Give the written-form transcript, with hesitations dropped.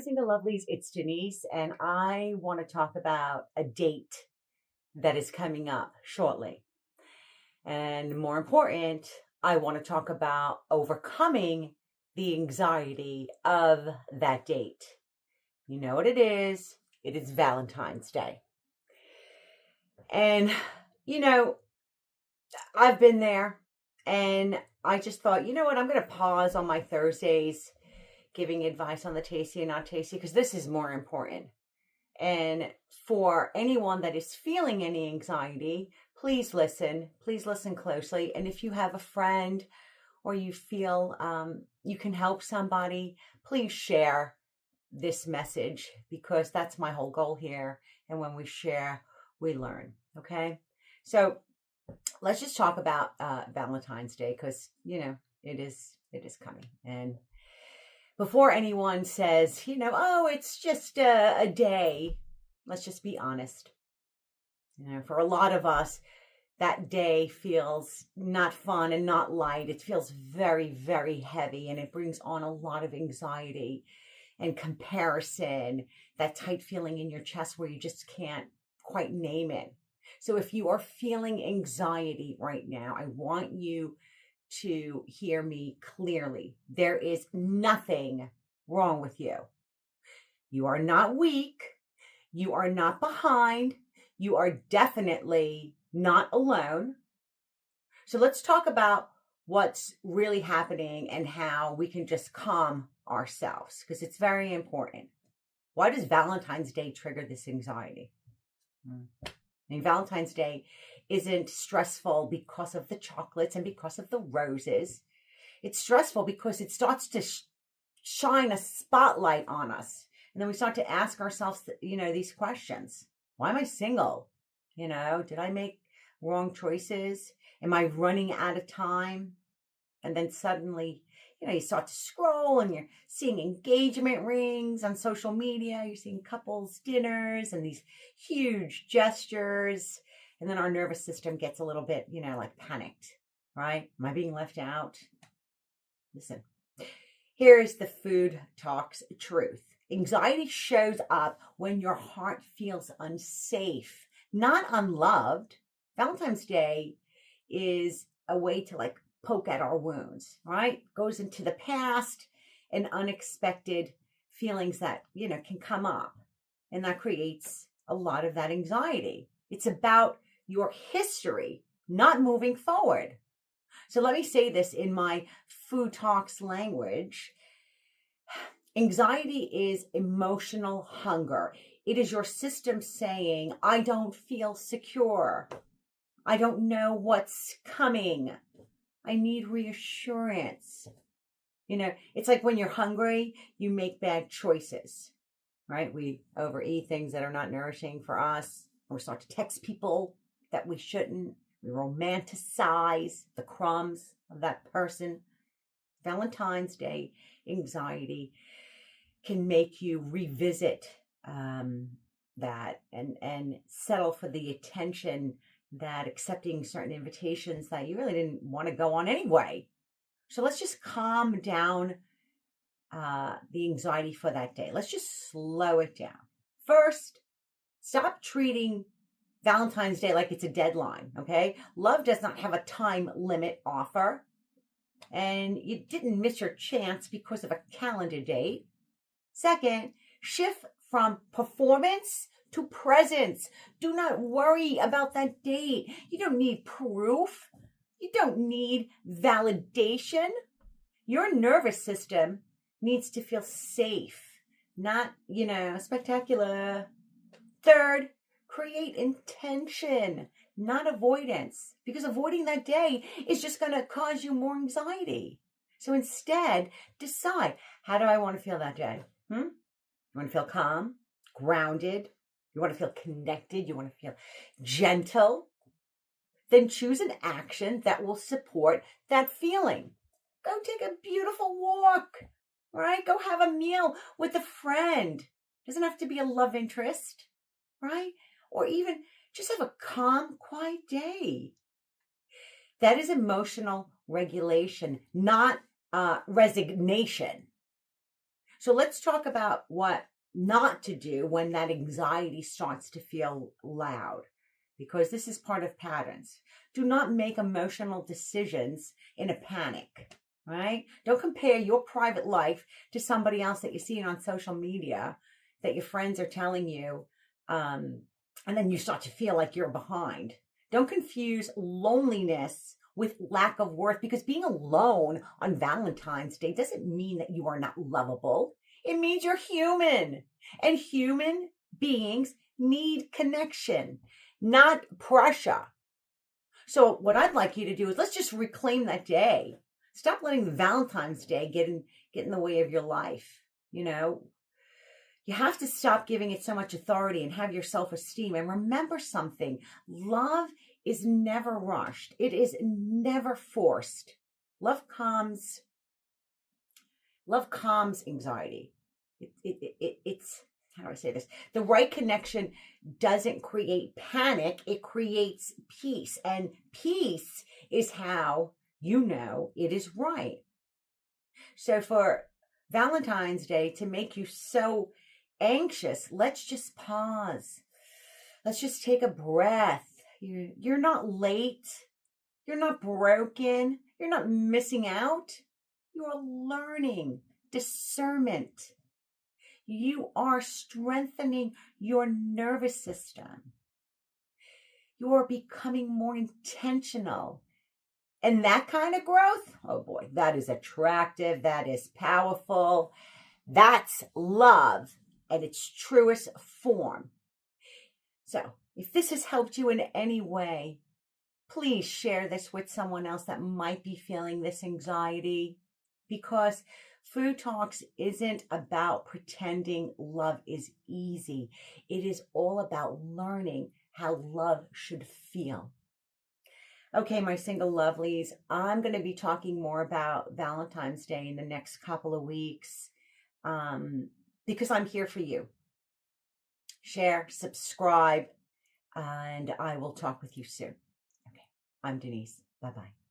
Single Lovelies, it's Denise, and I want to talk about a date that is coming up shortly. And more important, I want to talk about overcoming the anxiety of that date. You know what it is? It is Valentine's Day. And, you know, I've been there, and I just thought, you know what, I'm going to pause on my Thursdays giving advice on the tasty and not tasty because this is more important. And for anyone that is feeling any anxiety, please listen closely. And if you have a friend or you feel you can help somebody, please share this message because that's my whole goal here. And when we share, we learn. Okay. So let's just talk about Valentine's Day because, you know, it is coming. And before anyone says, oh, it's just a day, let's just be honest. For a lot of us, that day feels not fun and not light. It feels very, very heavy, and it brings on a lot of anxiety and comparison, that tight feeling in your chest where you just can't quite name it. So if you are feeling anxiety right now, I want you to hear me clearly. There is nothing wrong with you. You are not weak. You are not behind. You are definitely not alone. So let's talk about what's really happening and how we can just calm ourselves because it's very important. Why does Valentine's Day trigger this anxiety? Valentine's Day isn't stressful because of the chocolates and because of the roses. It's stressful because it starts to shine a spotlight on us. And then we start to ask ourselves, these questions. Why am I single? Did I make wrong choices? Am I running out of time? And then suddenly, you start to scroll and you're seeing engagement rings on social media. You're seeing couples dinners and these huge gestures. And then our nervous system gets a little bit, like panicked, right? Am I being left out? Listen, here's the food talks truth. Anxiety shows up when your heart feels unsafe, not unloved. Valentine's Day is a way to poke at our wounds, right? Goes into the past and unexpected feelings that, can come up. And that creates a lot of that anxiety. It's about your history, not moving forward. So let me say this in my food talks language. Anxiety is emotional hunger. It is your system saying, I don't feel secure. I don't know what's coming. I need reassurance. It's like when you're hungry, you make bad choices, right? We overeat things that are not nourishing for us, or we start to text people that we shouldn't. We romanticize the crumbs of that person. Valentine's Day anxiety can make you revisit that and settle for the attention that accepting certain invitations that you really didn't want to go on anyway. So let's just calm down the anxiety for that day. Let's just slow it down. First, stop treating Valentine's Day like it's a deadline, okay? Love does not have a time limit offer. And you didn't miss your chance because of a calendar date. Second, shift from performance to presence. Do not worry about that date. You don't need proof. You don't need validation. Your nervous system needs to feel safe, not, spectacular. Third, create intention, not avoidance, because avoiding that day is just going to cause you more anxiety. So instead, decide, how do I want to feel that day? You want to feel calm, grounded? You want to feel connected? You want to feel gentle? Then choose an action that will support that feeling. Go take a beautiful walk, right? Go have a meal with a friend. Doesn't have to be a love interest, right? Or even just have a calm, quiet day. That is emotional regulation, not resignation. So let's talk about what not to do when that anxiety starts to feel loud, because this is part of patterns. Do not make emotional decisions in a panic, right? Don't compare your private life to somebody else that you see on social media that your friends are telling you, and then you start to feel like you're behind. Don't confuse loneliness with lack of worth, because being alone on Valentine's Day doesn't mean that you are not lovable. It means you're human, and human beings need connection, not pressure. So what I'd like you to do is let's just reclaim that day. Stop letting Valentine's Day get in the way of your life. You know, you have to stop giving it so much authority and have your self-esteem. And remember something, love is never rushed. It is never forced. Love calms anxiety. It's, how do I say this? The right connection doesn't create panic. It creates peace. And peace is how you know it is right. So for Valentine's Day to make you so anxious, let's just pause. Let's just take a breath. You're not late. You're not broken. You're not missing out. You are learning discernment. You are strengthening your nervous system. You are becoming more intentional. And that kind of growth, oh boy, that is attractive. That is powerful. That's love at its truest form. So if this has helped you in any way, please share this with someone else that might be feeling this anxiety, because Food Talks isn't about pretending love is easy. It is all about learning how love should feel. Okay, my single lovelies, I'm going to be talking more about Valentine's Day in the next couple of weeks, because I'm here for you. Share, subscribe, and I will talk with you soon. Okay, I'm Denise. Bye-bye.